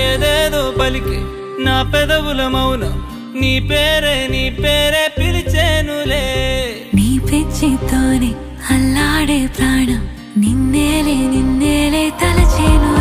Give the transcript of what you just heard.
ఏదేదో పలికి నా పెదవుల మౌనం నీ పేరే పిలిచేనులే నీ పిచ్చితోనే అల్లాడే ప్రాణం నిన్నేలే తలచేను